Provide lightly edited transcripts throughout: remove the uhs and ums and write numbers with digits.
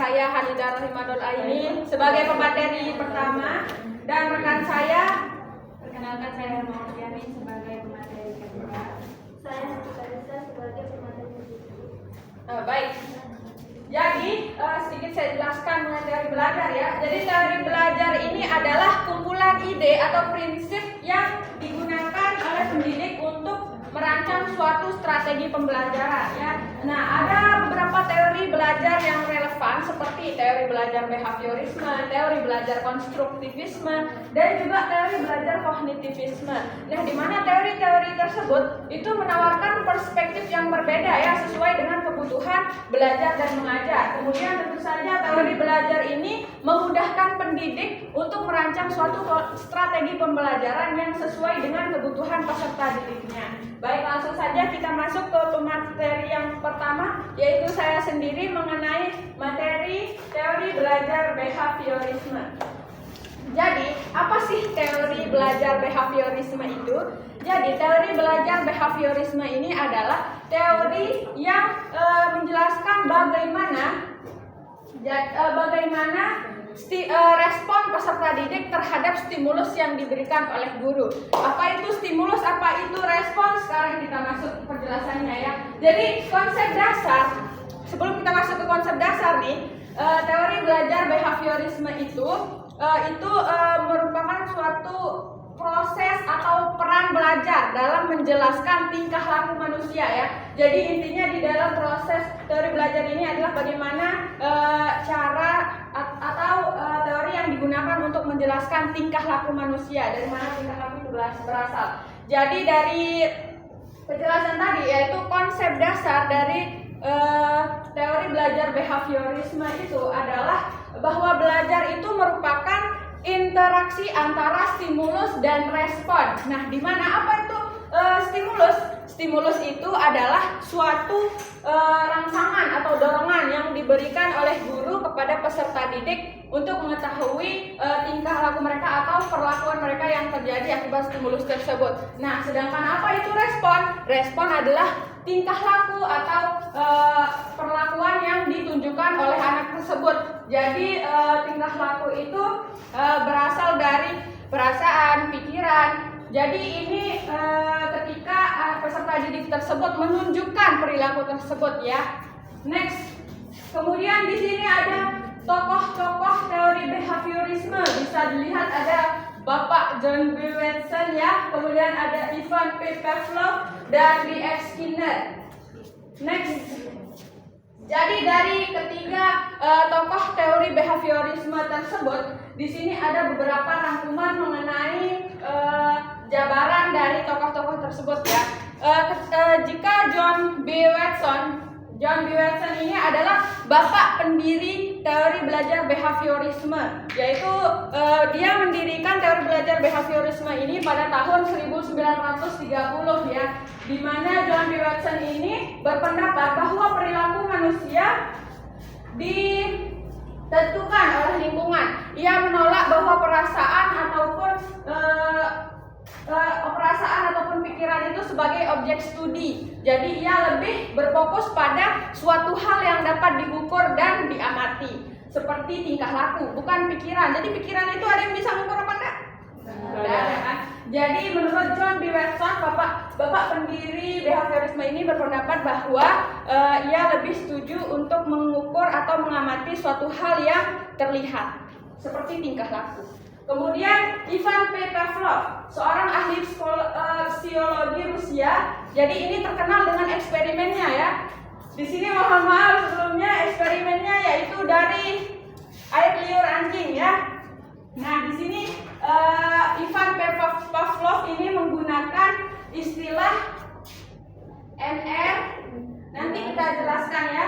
saya Halidah Rohimadul Aini sebagai pemateri pertama, dan rekan saya, perkenalkan saya Muhammad Yamin sebagai pemateri kedua. Saya Nafisa sebagai pemateri kedua. Baik. Jadi sedikit saya jelaskan mengenai teori belajar ya. Jadi teori belajar ini adalah kumpulan ide atau prinsip yang digunakan oleh pendidik untuk merancang suatu strategi pembelajaran ya. Nah, ada beberapa teori belajar yang relevan seperti teori belajar behaviorisme, teori belajar konstruktivisme, dan juga teori belajar kognitivisme. Nah, di mana teori-teori tersebut itu menawarkan perspektif yang berbeda ya, sesuai dengan kebutuhan belajar dan mengajar. Kemudian tentu saja teori belajar ini memudahkan pendidik untuk merancang suatu strategi pembelajaran yang sesuai dengan kebutuhan peserta didiknya. Baik, langsung saja kita masuk ke materi yang pertama, yaitu saya sendiri mengenai materi teori belajar behaviorisme. Jadi, apa sih teori belajar behaviorisme itu? Jadi, teori belajar behaviorisme ini adalah teori yang menjelaskan bagaimana respon peserta didik terhadap stimulus yang diberikan oleh guru. Apa itu stimulus, apa itu respon? Sekarang kita masuk ke penjelasannya ya. Jadi konsep dasar, sebelum kita masuk ke konsep dasar nih, teori belajar behaviorisme itu merupakan suatu proses atau peran belajar dalam menjelaskan tingkah laku manusia ya. Jadi intinya di dalam proses teori belajar ini adalah bagaimana cara atau teori yang digunakan untuk menjelaskan tingkah laku manusia, dari mana tingkah laku itu berasal. Jadi dari penjelasan tadi, yaitu konsep dasar dari teori belajar behaviorisme itu adalah bahwa belajar itu merupakan interaksi antara stimulus dan respon. Nah, di mana apa itu stimulus? Stimulus itu adalah suatu rangsangan atau dorongan yang diberikan oleh guru kepada peserta didik untuk mengetahui tingkah laku mereka atau perlakuan mereka yang terjadi akibat stimulus tersebut. Nah, sedangkan apa itu respon? Respon adalah tingkah laku atau perlakuan yang ditunjukkan oleh anak tersebut. Jadi tingkah laku itu berasal dari perasaan, pikiran. Jadi ini ketika peserta didik tersebut menunjukkan perilaku tersebut ya. Next. Kemudian di sini ada tokoh-tokoh teori behaviorisme. Bisa dilihat ada Bapak John B. Watson ya. Kemudian ada Ivan P. Pavlov dan B.F. Skinner. Next. Jadi dari ketiga tokoh teori behaviorisme tersebut, di sini ada beberapa rangkuman mengenai jabaran dari tokoh-tokoh tersebut ya. Jika John B. Watson ini adalah bapak pendiri teori belajar behaviorisme, yaitu dia mendirikan teori belajar behaviorisme ini pada tahun 1930 ya, di mana John B. Watson ini berpendapat bahwa perilaku manusia ditentukan oleh lingkungan. Ia menolak bahwa perasaan ataupun pikiran itu sebagai objek studi. Jadi ia lebih berfokus pada suatu hal yang dapat diukur dan diamati, seperti tingkah laku, bukan pikiran. Jadi pikiran itu ada yang bisa mengukur apa enggak? Ada kan? Jadi menurut John B. Watson, bapak pendiri behaviorisme ini berpendapat bahwa ia lebih setuju untuk mengukur atau mengamati suatu hal yang terlihat, seperti tingkah laku. Kemudian Ivan P. Pavlov, seorang ahli psikologi Rusia. Jadi ini terkenal dengan eksperimennya ya. Di sini mohon maaf sebelumnya, eksperimennya yaitu dari air liur anjing ya. Nah, di sini Ivan P. Pavlov ini menggunakan istilah NR. Nanti kita jelaskan ya.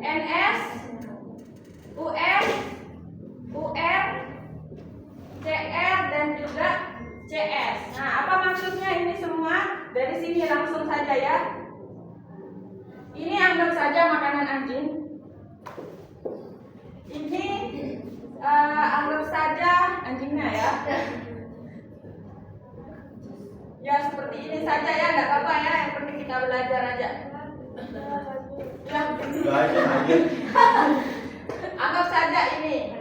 NS, UR, CR, dan juga CS. Nah, apa maksudnya ini semua? Dari sini langsung saja ya. Ini anggap saja makanan anjing. Ini anggap saja anjingnya ya. Ya seperti ini saja ya, nggak apa-apa ya. Yang penting kita belajar aja. Ya, belajar aja. Anggap saja ini.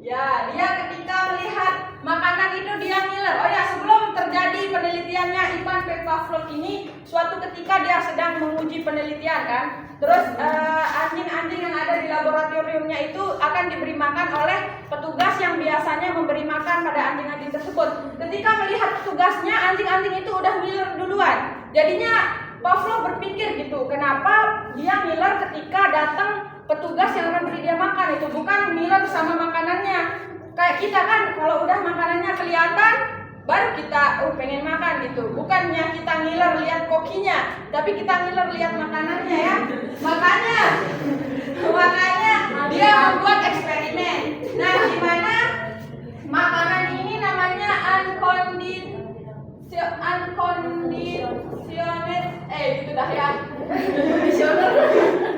Ya, dia ketika melihat makanan itu dia ngiler. Oh ya, sebelum terjadi penelitiannya Ivan P. Pavlov ini, suatu ketika dia sedang menguji penelitian kan. Terus anjing-anjing yang ada di laboratoriumnya itu akan diberi makan oleh petugas yang biasanya memberi makan pada anjing-anjing tersebut. Ketika melihat petugasnya, anjing-anjing itu udah ngiler duluan. Jadinya Pavlov berpikir gitu, kenapa dia ngiler ketika datang petugas yang akan beri dia makan itu, bukan ngiler sama makanannya. Kayak kita kan kalau udah makanannya kelihatan baru kita pengen makan gitu. Bukannya kita ngiler lihat kokinya, tapi kita ngiler lihat makanannya ya. Makanya dia membuat eksperimen. Nah, di mana makanan ini namanya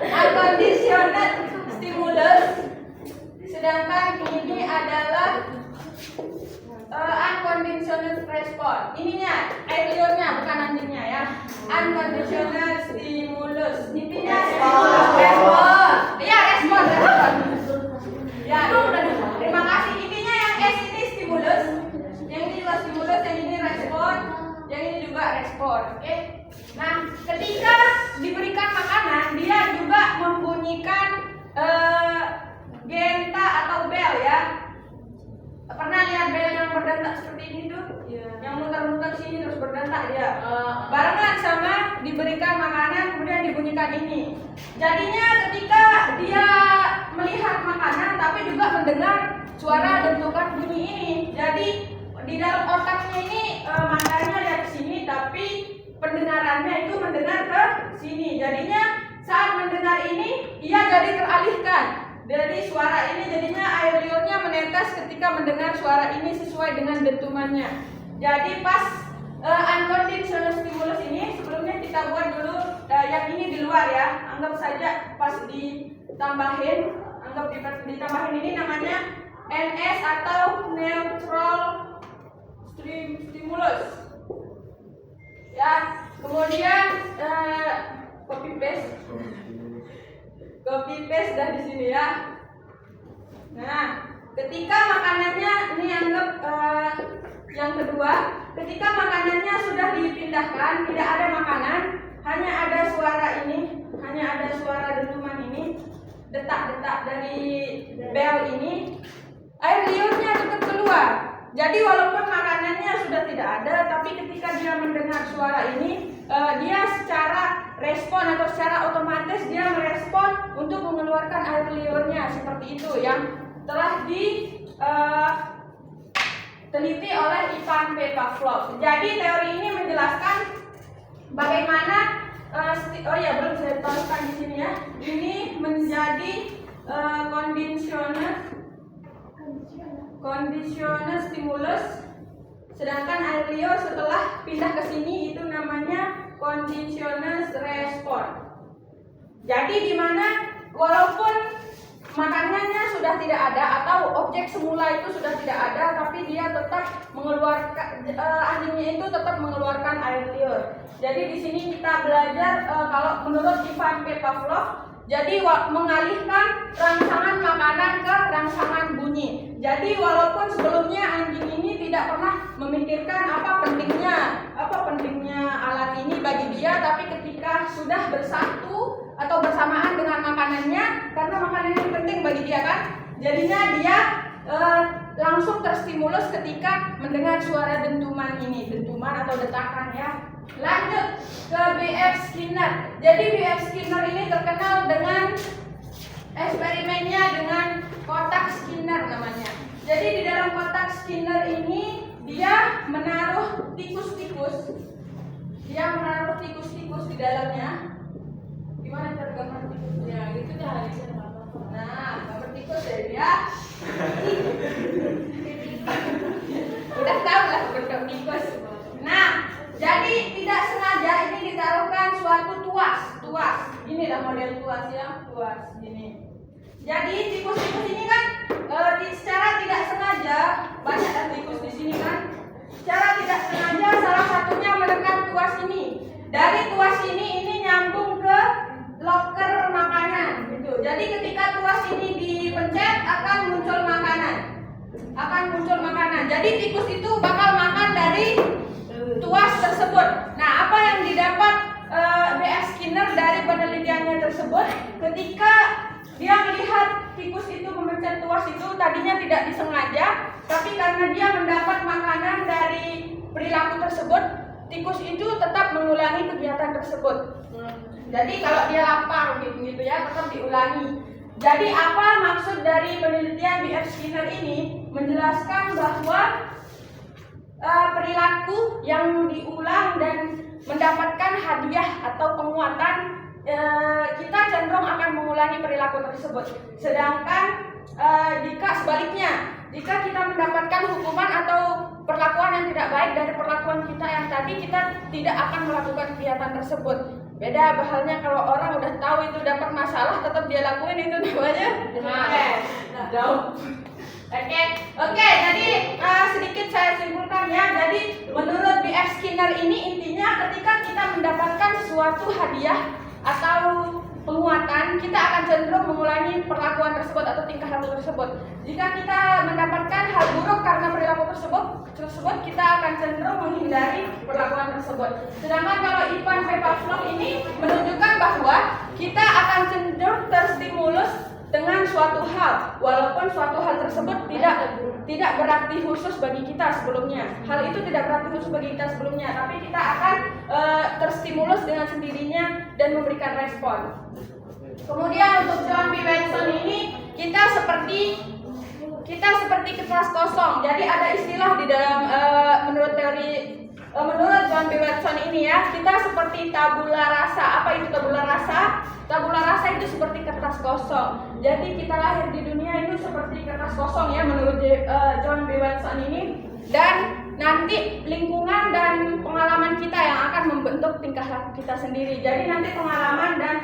unconditioned stimulus, sedangkan ini adalah unconditional response. Ininya air liurnya bukan anjingnya ya. Unconditional stimulus. Intinya respon. Iya, respon. Ya, terima kasih. Intinya yang S ini stimulus, yang ini juga stimulus, yang ini respon, yang ini juga respon. Oke. Nah, ketika diberikan makanan, dia juga membunyikan genta atau bel ya. Pernah lihat bel yang berdentak seperti ini tuh? Yeah. Yang muter-muter sini terus berdentak dia. Barengan sama diberikan makanan kemudian dibunyikan ini. Jadinya ketika dia melihat makanan tapi juga mendengar suara dentukan bunyi ini. Jadi di dalam otaknya ini matanya lihat ke sini tapi pendengarannya itu mendengar ke sini. Jadinya saat mendengar ini ia jadi teralihkan dari suara ini, jadinya air liurnya menetes ketika mendengar suara ini sesuai dengan dentumannya. Jadi pas unconditional stimulus ini sebelumnya kita buat dulu yang ini di luar ya. Anggap saja pas ditambahin, ditambahin ini namanya NS atau neutral stimulus. Ya, kemudian copy paste dah di sini ya. Nah, ketika makanannya ini anggap yang kedua, ketika makanannya sudah dipindahkan, tidak ada makanan, hanya ada suara ini, hanya ada suara dentuman ini, detak-detak dari bel ini, air liurnya tetap keluar. Jadi walaupun makanannya sudah tidak ada, tapi ketika dia mendengar suara ini, dia secara respon atau secara otomatis dia merespon untuk mengeluarkan air liurnya seperti itu yang telah diteliti oleh Ivan P. Pavlov. Jadi teori ini menjelaskan bagaimana belum saya taruhkan di sini ya. Ini menjadi conditional stimulus, sedangkan air liur setelah pindah ke sini itu namanya conditional response. Jadi di mana walaupun makanannya sudah tidak ada atau objek semula itu sudah tidak ada, tapi dia tetap mengeluarkan anjingnya itu tetap mengeluarkan air liur. Jadi di sini kita belajar kalau menurut Ivan P. Pavlov, jadi mengalihkan rangsangan makanan ke rangsangan bunyi. Jadi walaupun sebelumnya anjing ini tidak pernah memikirkan apa pentingnya alat ini bagi dia, tapi ketika sudah bersatu atau bersamaan dengan makanannya, karena makanan ini penting bagi dia kan, jadinya dia langsung terstimulus ketika mendengar suara dentuman ini, dentuman atau detakan ya. Lanjut ke B.F. Skinner. Jadi B.F. Skinner ini terkenal dengan eksperimennya dengan kotak Skinner namanya. Jadi di dalam kotak Skinner ini dia menaruh tikus-tikus. Dia menaruh tikus-tikus di dalamnya. Gimana cara gambar tikusnya? Gitu dah. Nah, gambar tikus ya. Udah tahu lah bentuk tikus. Nah, jadi tidak sengaja ini ditaruhkan suatu tuas. Inilah model tuas ya, tuas ini. Jadi tikus-tikus ini kan secara tidak sengaja banyak ada tikus di sini kan. Secara tidak sengaja salah satunya menekan tuas ini. Dari tuas ini nyambung ke loker makanan gitu. Jadi ketika dipencet akan muncul makanan. Jadi tikus itu bakal makan dari tuas tersebut. Nah, apa yang didapat B.F. Skinner dari penelitiannya tersebut, ketika dia melihat tikus itu memencet tuas itu tadinya tidak disengaja, tapi karena dia mendapat makanan dari perilaku tersebut, tikus itu tetap mengulangi kegiatan tersebut. Jadi kalau dia lapar gitu ya, tetap diulangi. Jadi apa maksud dari penelitian B.F. Skinner ini? Menjelaskan bahwa perilaku yang diulang dan mendapatkan hadiah atau penguatan, kita cenderung akan mengulangi perilaku tersebut. Sedangkan jika sebaliknya, jika kita mendapatkan hukuman atau perlakuan yang tidak baik dari perlakuan kita yang tadi, kita tidak akan melakukan kegiatan tersebut. Beda halnya kalau orang udah tahu itu dapat masalah tetap dia lakuin, itu namanya Oke, jadi sedikit saya simpulkan ya. Jadi menurut B.F. Skinner ini intinya ketika kita mendapatkan suatu hadiah atau penguatan, kita akan cenderung mengulangi perlakuan tersebut atau tingkah laku tersebut. Jika kita mendapatkan hal buruk karena perilaku tersebut, kita akan cenderung menghindari perlakuan tersebut. Sedangkan kalau Ivan V. Pavlov ini menunjukkan bahwa kita akan cenderung terstimulus dengan suatu hal, walaupun suatu hal tersebut tidak berarti khusus bagi kita sebelumnya. Hal itu tidak berarti khusus bagi kita sebelumnya, tapi kita akan terstimulus dengan sendirinya dan memberikan respon. Kemudian untuk John B. Watson ini kita seperti kertas kosong. Jadi ada istilah di dalam menurut John B. Watson ini ya, kita seperti tabula rasa. Apa itu tabula rasa? Tabula rasa itu seperti kertas kosong. Jadi kita lahir di dunia itu seperti kertas kosong ya menurut John B. Watson ini. Dan nanti lingkungan dan pengalaman kita yang akan membentuk tingkah laku kita sendiri. Jadi nanti pengalaman dan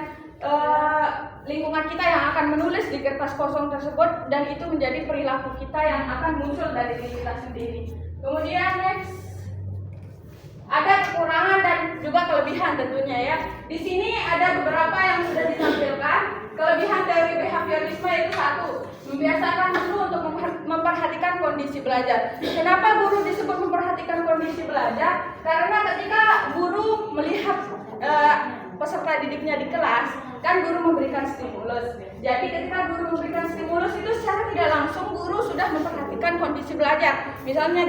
lingkungan kita yang akan menulis di kertas kosong tersebut, dan itu menjadi perilaku kita yang akan muncul dari diri kita sendiri. Kemudian next, ada kekurangan dan juga kelebihan tentunya ya. Di sini ada beberapa yang sudah ditampilkan. Kelebihan teori behaviorisme itu satu, membiasakan guru untuk memperhatikan kondisi belajar. Kenapa guru disebut memperhatikan kondisi belajar? Karena ketika guru melihat peserta didiknya di kelas, kan guru memberikan stimulus. Jadi ketika guru memberikan stimulus itu secara tidak langsung guru sudah memperhatikan kondisi belajar. Misalnya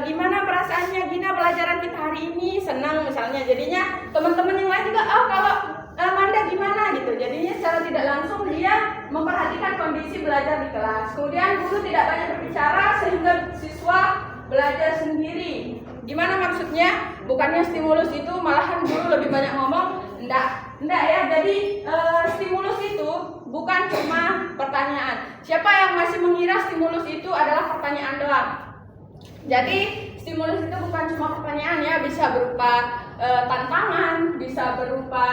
gimana perasaannya Gina pelajaran kita hari ini, senang misalnya. Jadinya teman-teman yang lain juga, kalau Manda gimana gitu. Jadinya secara tidak langsung dia memperhatikan kondisi belajar di kelas. Kemudian guru tidak banyak berbicara sehingga siswa belajar sendiri. Gimana maksudnya? Bukannya stimulus itu malahan guru lebih banyak ngomong? Enggak ya. Jadi stimulus itu bukan cuma pertanyaan. Siapa yang masih mengira stimulus itu adalah pertanyaan doang? Jadi stimulus itu bukan cuma pertanyaan ya, bisa berupa tantangan, bisa berupa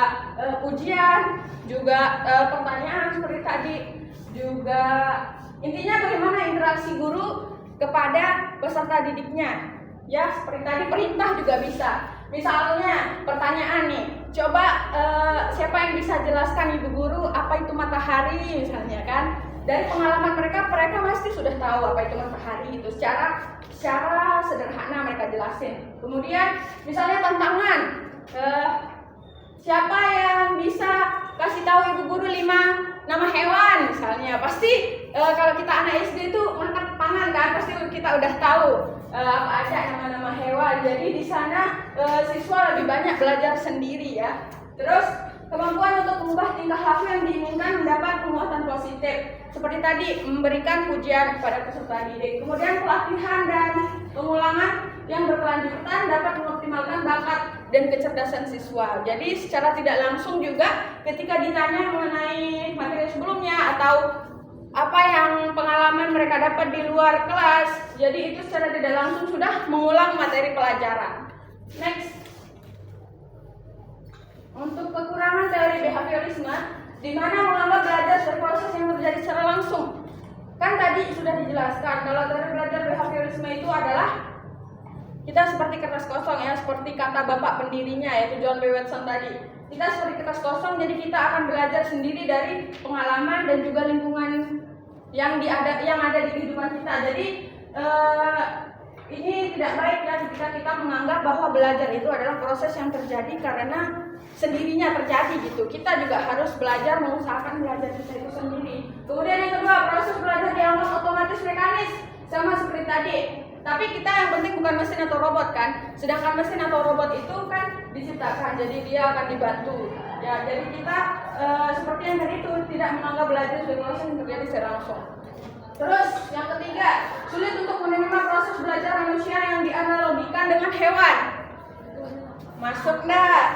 pujian, juga pertanyaan seperti tadi. Juga intinya bagaimana interaksi guru kepada peserta didiknya. Ya, seperti tadi perintah juga bisa. Misalnya pertanyaan nih, coba siapa yang bisa jelaskan ibu guru apa itu matahari misalnya kan? Dari pengalaman mereka pasti sudah tahu apa itu matahari itu secara sederhana mereka jelasin. Kemudian misalnya tantangan, siapa yang bisa kasih tahu ibu guru 5 nama hewan misalnya? Pasti kalau kita anak SD itu angkat tangan kan, pasti kita udah tahu apa aja nama-nama hewan. Jadi di sana siswa lebih banyak belajar sendiri ya. Terus kemampuan untuk mengubah tingkah laku yang diinginkan mendapat penguatan positif. Seperti tadi memberikan pujian kepada peserta didik. Kemudian pelatihan dan pengulangan yang berkelanjutan dapat mengoptimalkan bakat dan kecerdasan siswa. Jadi secara tidak langsung juga ketika ditanya mengenai materi sebelumnya atau apa yang pengalaman mereka dapat di luar kelas, jadi itu secara tidak langsung sudah mengulang materi pelajaran. Next, untuk kekurangan teori behaviorisme, di mana menganggap belajar sebagai proses yang terjadi secara langsung. Kan tadi sudah dijelaskan kalau teori belajar behaviorisme itu adalah kita seperti kertas kosong ya, seperti kata bapak pendirinya yaitu John B. Watson tadi. Kita seperti kertas kosong, jadi kita akan belajar sendiri dari pengalaman dan juga lingkungan yang ada di kehidupan kita. Jadi ini tidak baik ya ketika kita menganggap bahwa belajar itu adalah proses yang terjadi karena sendirinya terjadi gitu. Kita juga harus belajar, mengusahakan belajar kita itu sendiri. Kemudian yang kedua, proses belajar dianggap otomatis mekanis, sama seperti tadi. Tapi kita yang penting bukan mesin atau robot kan. Sedangkan mesin atau robot itu kan diciptakan, jadi dia akan dibantu. Ya, jadi kita seperti yang tadi itu tidak menganggap belajar sebagai proses yang terjadi secara langsung. Terus yang ketiga, sulit untuk menerima proses belajar manusia yang dianalogikan dengan hewan. Masuk enggak?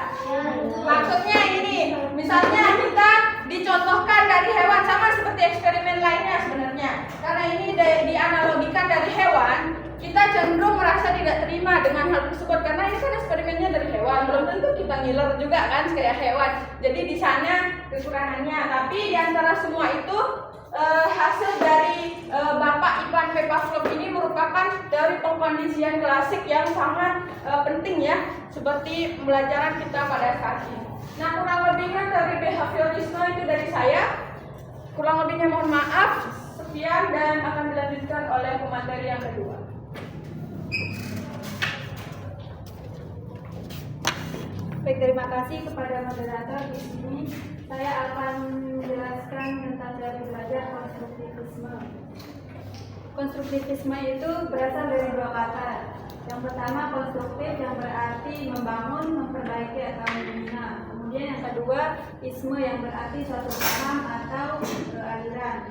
Maksudnya ini, misalnya kita dicontohkan dari hewan, sama seperti eksperimen lainnya sebenarnya. Karena ini dianalogikan dari hewan, kita cenderung merasa tidak terima dengan hal tersebut karena ini kan eksperimennya dari hewan, belum tentu kita ngiler juga kan kayak hewan. Jadi di sana kekurangannya, tapi di antara semua itu hasil dari Bapak Ivan P. Pavlov ini merupakan teori pengkondisian klasik yang sangat penting ya, seperti pembelajaran kita pada saat ini. Nah, kurang lebihnya teori behaviorisme itu dari saya. Kurang lebihnya mohon maaf. Sekian dan akan dilanjutkan oleh pemateri yang kedua. Baik, terima kasih kepada moderator. Di sini saya akan menjelaskan tentang teori belajar konstruktivisme. Konstruktivisme itu berasal dari dua kata. Yang pertama konstruktif, yang berarti membangun, memperbaiki atau membina. Kemudian yang kedua isme, yang berarti suatu paham atau aliran.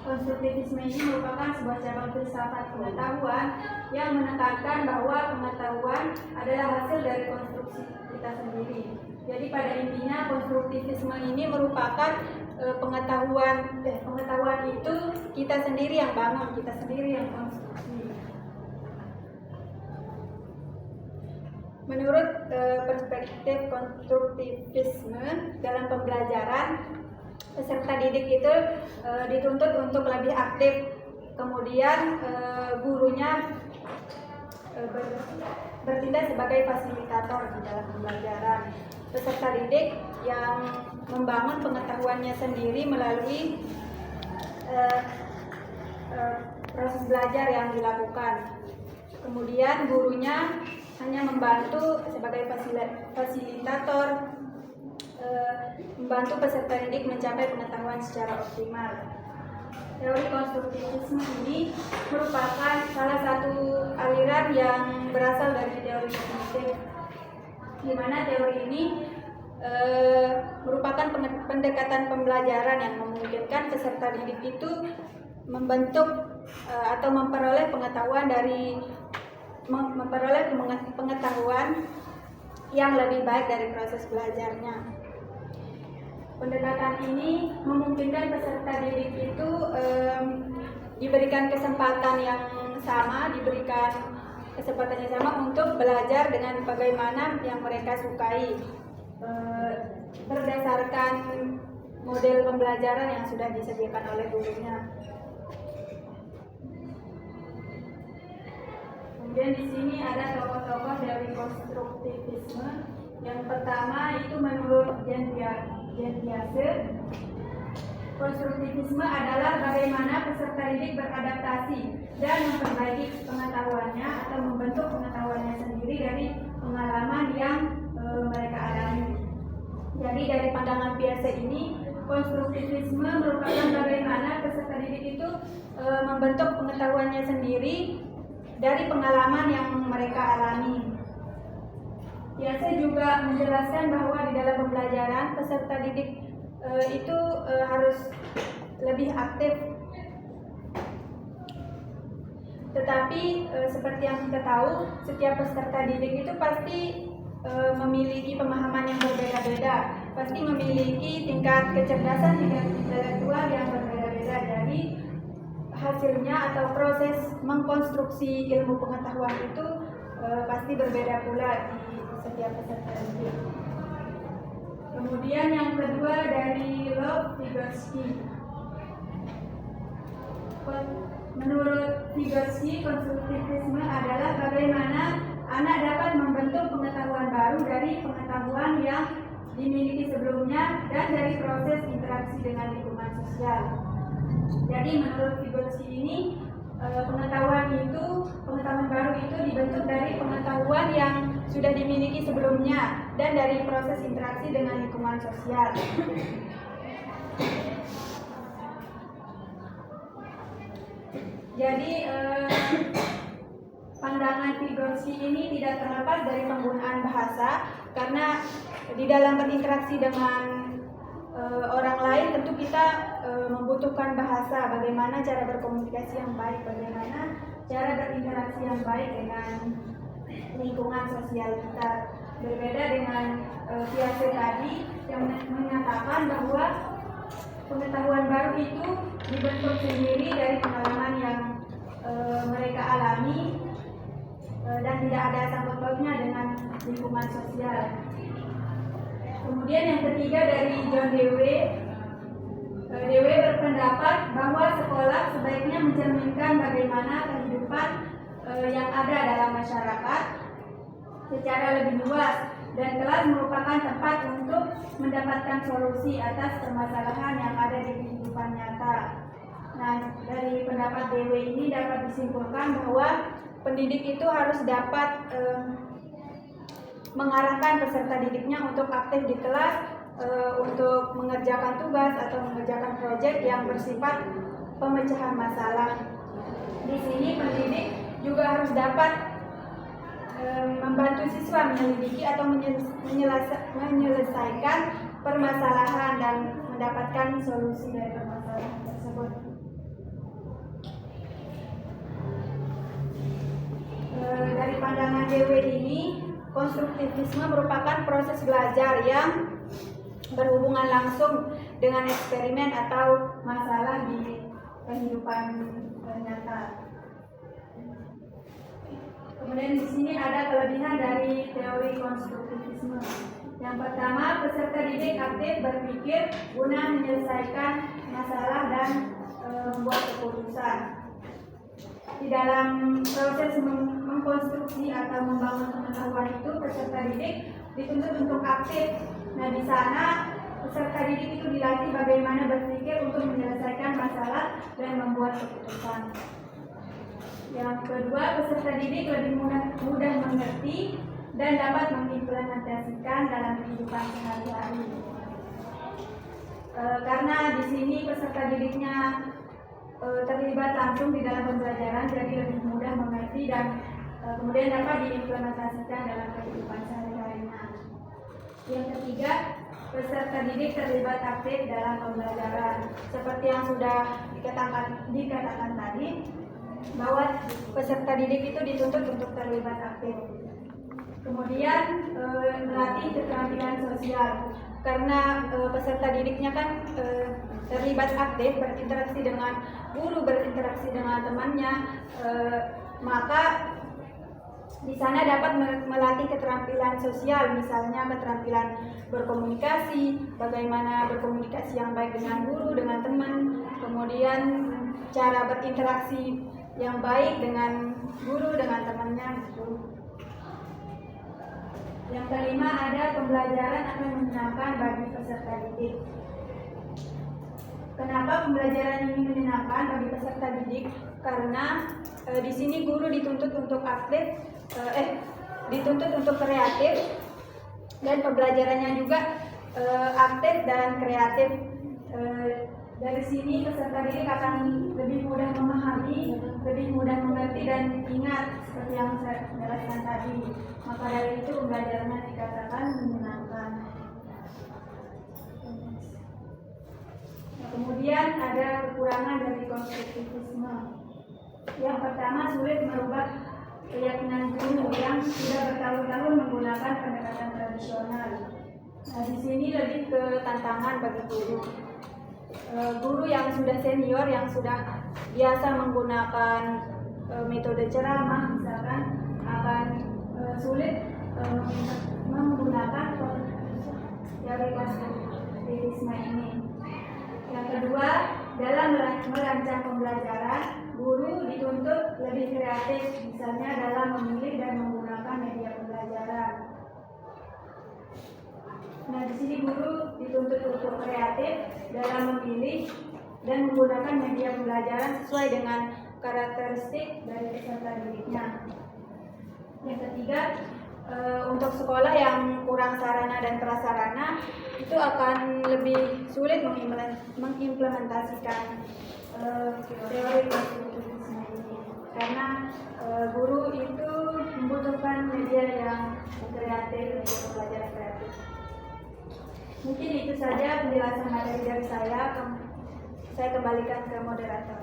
Konstruktivisme ini merupakan sebuah cabang filsafat pengetahuan yang menekankan bahwa pengetahuan adalah hasil dari konstruksi kita sendiri. Jadi pada intinya konstruktivisme ini merupakan pengetahuan itu kita sendiri yang bangun, kita sendiri yang konstruksi. Menurut perspektif konstruktivisme dalam pembelajaran, peserta didik itu dituntut untuk lebih aktif, kemudian gurunya bertindak sebagai fasilitator di dalam pembelajaran. Peserta didik yang membangun pengetahuannya sendiri melalui proses belajar yang dilakukan. Kemudian gurunya hanya membantu sebagai fasilitator, membantu peserta didik mencapai pengetahuan secara optimal. Teori konstruktivisme ini merupakan salah satu aliran yang berasal dari teori kognitif, di mana teori ini merupakan pendekatan pembelajaran yang memungkinkan peserta didik itu membentuk atau memperoleh pengetahuan yang lebih baik dari proses belajarnya. Pendekatan ini memungkinkan peserta didik itu diberikan kesempatan yang sama, untuk belajar dengan bagaimana yang mereka sukai, berdasarkan model pembelajaran yang sudah disediakan oleh gurunya. Kemudian di sini ada tokoh-tokoh dari konstruktivisme. Yang pertama itu menurut Jean Piaget, konstruktivisme adalah bagaimana peserta didik beradaptasi dan memperbaiki pengetahuannya atau membentuk pengetahuannya sendiri dari pengalaman yang mereka alami. Jadi dari pandangan Piaget ini, konstruktivisme merupakan bagaimana peserta didik itu membentuk pengetahuannya sendiri dari pengalaman yang mereka alami. Piaget juga menjelaskan bahwa di dalam pembelajaran peserta didik itu harus lebih aktif. Tetapi seperti yang kita tahu, setiap peserta didik itu pasti memiliki pemahaman yang berbeda-beda, pasti memiliki tingkat kecerdasan, tingkat intelektual yang berbeda-beda. Jadi hasilnya atau proses mengkonstruksi ilmu pengetahuan itu pasti berbeda pula di setiap peserta didik. Kemudian yang kedua dari Vygotsky. Menurut Vygotsky, konstruktivisme adalah bagaimana anak dapat membentuk pengetahuan baru dari pengetahuan yang dimiliki sebelumnya dan dari proses interaksi dengan lingkungan sosial. Jadi menurut Vygotsky ini pengetahuan baru itu dibentuk dari pengetahuan yang sudah dimiliki sebelumnya dan dari proses interaksi dengan lingkungan sosial. Jadi pandangan Vygotsky ini tidak terlepas dari penggunaan bahasa, karena di dalam berinteraksi dengan orang lain tentu kita membutuhkan bahasa, bagaimana cara berkomunikasi yang baik, bagaimana cara berinteraksi yang baik dengan lingkungan sosial kita. Berbeda dengan Piaget tadi yang menyatakan bahwa pengetahuan baru itu dibentuk sendiri dari pengalaman yang mereka alami dan tidak ada sangkut pautnya dengan lingkungan sosial. Kemudian yang ketiga dari John Dewey berpendapat bahwa sekolah sebaiknya mencerminkan bagaimana kehidupan yang ada dalam masyarakat secara lebih luas, dan kelas merupakan tempat untuk mendapatkan solusi atas permasalahan yang ada di kehidupan nyata. Nah, dari pendapat Dewey ini dapat disimpulkan bahwa pendidik itu harus dapat mengarahkan peserta didiknya untuk aktif di kelas, untuk mengerjakan tugas atau mengerjakan proyek yang bersifat pemecahan masalah. Di sini pendidik juga harus dapat membantu siswa menyelidiki atau menyelesaikan permasalahan dan mendapatkan solusi dari permasalahan tersebut. Dari pandangan Dewey ini, konstruktivisme merupakan proses belajar yang berhubungan langsung dengan eksperimen atau masalah di kehidupan nyata. Kemudian di sini ada kelebihan dari teori konstruktivisme. Yang pertama, peserta didik aktif berpikir guna menyelesaikan masalah dan membuat keputusan. Di dalam proses mengkonstruksi atau membangun pengetahuan itu, peserta didik dituntut untuk aktif. Nah, di sana peserta didik itu dilatih bagaimana berpikir untuk menyelesaikan masalah dan membuat keputusan. Yang kedua, peserta didik lebih mudah mengerti dan dapat mengimplementasikan dalam kehidupan sehari-hari. Karena di sini peserta didiknya terlibat langsung di dalam pembelajaran, jadi lebih mudah mengerti dan kemudian dapat diimplementasikan dalam kehidupan sehari-harinya. Yang ketiga, peserta didik terlibat aktif dalam pembelajaran. Seperti yang sudah dikatakan tadi, bahwa peserta didik itu dituntut untuk terlibat aktif. Kemudian melatih keterampilan sosial, karena peserta didiknya kan terlibat aktif, berinteraksi dengan guru, berinteraksi dengan temannya, maka di sana dapat melatih keterampilan sosial, misalnya keterampilan berkomunikasi, bagaimana berkomunikasi yang baik dengan guru, dengan teman, kemudian cara berinteraksi yang baik dengan guru, dengan temannya gitu. Yang kelima, ada pembelajaran akan menyenangkan bagi peserta didik. Kenapa pembelajaran ini menyenangkan bagi peserta didik? Karena di sini guru dituntut untuk aktif, dituntut untuk kreatif, dan pembelajarannya juga aktif dan kreatif. Dari sini peserta didik akan lebih mudah memahami, lebih mudah mengerti dan ingat seperti yang saya jelaskan tadi. Maka dari itu pembelajarannya dikatakan menyenangkan. Nah, kemudian ada kekurangan dari konstruktivisme. Yang pertama, sulit merubah keyakinan guru yang sudah bertahun-tahun menggunakan pendekatan tradisional. Nah, di sini lebih ke tantangan bagi guru. Guru yang sudah senior, yang sudah biasa menggunakan metode ceramah misalkan, akan sulit menggunakan teori konstruktivisme ini. Yang kedua, dalam merancang pembelajaran, guru dituntut lebih kreatif, misalnya dalam memilih dan menggunakan media pembelajaran. Nah, di sini guru dituntut untuk kreatif dalam memilih dan menggunakan media pembelajaran sesuai dengan karakteristik dari peserta didiknya. Yang ketiga, untuk sekolah yang kurang sarana dan prasarana itu akan lebih sulit mengimplementasikan teori konstitusionalisme ini, karena guru itu membutuhkan media yang kreatif, media pembelajaran kreatif. Mungkin itu saja penjelasan materi dari saya. Saya kembalikan ke moderator.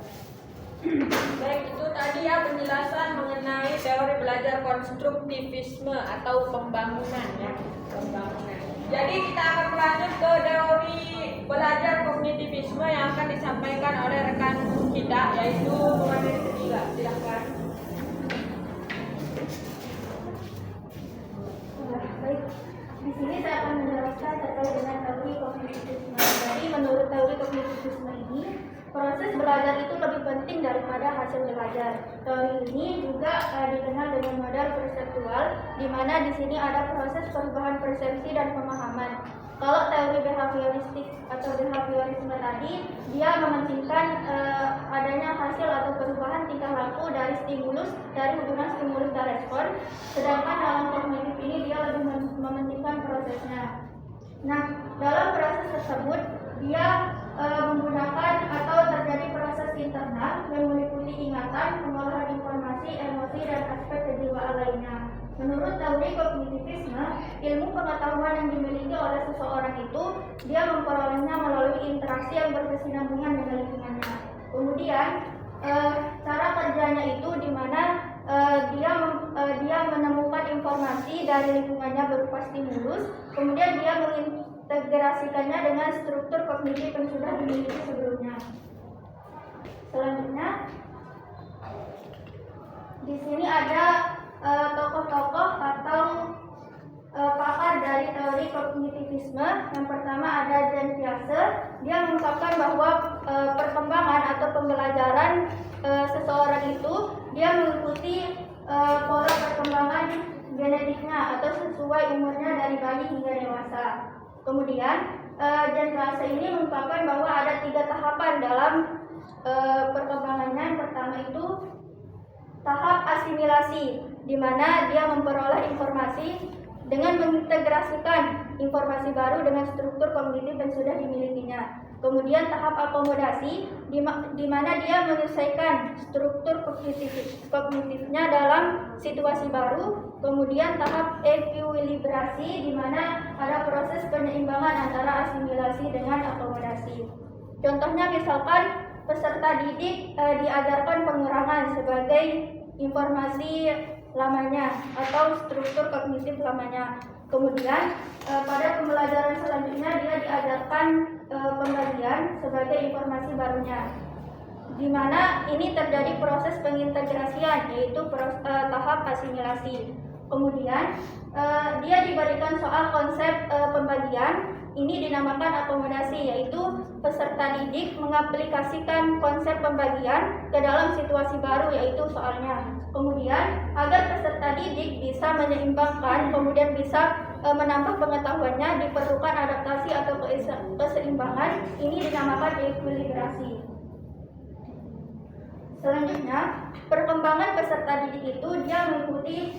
Baik, itu tadi ya penjelasan mengenai teori belajar konstruktivisme atau pembangunan ya, pembangunan. Jadi kita akan melanjut ke teori belajar kognitivisme yang akan disampaikan oleh rekan kita, yaitu pemateri ketiga. Silakan. Baik, di sini saya akan menjelaskan terkait dengan teori kognitivisme. Jadi menurut teori kognitivisme ini, proses belajar itu lebih penting daripada hasil belajar. Teori ini juga dikenal dengan model perseptual, di mana di sini ada proses perubahan persepsi dan pemahaman. Kalau teori behavioristik atau behaviorisme tadi, dia mementingkan adanya hasil atau perubahan tingkah laku dari stimulus, dari hubungan stimulus dan respon. Sedangkan dalam kognitif ini dia lebih mementingkan prosesnya. Nah, dalam proses tersebut dia menggunakan atau terjadi proses internal yang meliputi ingatan, pengolahan informasi, emosi, dan aspek kejiwaan lainnya. Menurut teori kognitivisme, ilmu pengetahuan yang dimiliki oleh seseorang itu dia memperolehnya melalui interaksi yang berkesinambungan dengan lingkungannya. Kemudian cara kerjanya itu di mana dia menemukan informasi dari lingkungannya berupa stimulus, kemudian dia mengintegrasikannya dengan struktur kognitif yang sudah dimiliki sebelumnya. Selanjutnya, di sini ada tokoh-tokoh atau pakar dari teori kognitivisme. Yang pertama ada Jean Piaget. Dia mengungkapkan bahwa perkembangan atau pembelajaran seseorang itu dia mengikuti pola perkembangan genetiknya atau sesuai umurnya dari bayi hingga dewasa. Kemudian Jean Piaget ini mengungkapkan bahwa ada 3 tahapan dalam perkembangannya. Yang pertama itu tahap asimilasi, di mana dia memperoleh informasi dengan mengintegrasikan informasi baru dengan struktur kognitif yang sudah dimilikinya. Kemudian tahap akomodasi, di mana dia menyesuaikan struktur kognitifnya dalam situasi baru. Kemudian tahap ekuilibrasi, di mana ada proses penyeimbangan antara asimilasi dengan akomodasi. Contohnya misalkan peserta didik diajarkan pengurangan sebagai informasi lamanya atau struktur kognitif lamanya. Kemudian pada pembelajaran selanjutnya dia diajarkan pembagian sebagai informasi barunya, di mana ini terjadi proses pengintegrasian, yaitu tahap asimilasi. Kemudian dia diberikan soal konsep pembagian, ini dinamakan akomodasi, yaitu peserta didik mengaplikasikan konsep pembagian ke dalam situasi baru, yaitu soalnya. Kemudian agar peserta didik bisa menyeimbangkan, kemudian bisa menambah pengetahuannya, diperlukan adaptasi atau keseimbangan, ini dinamakan ekuilibrasi. Selanjutnya, perkembangan peserta didik itu dia mengikuti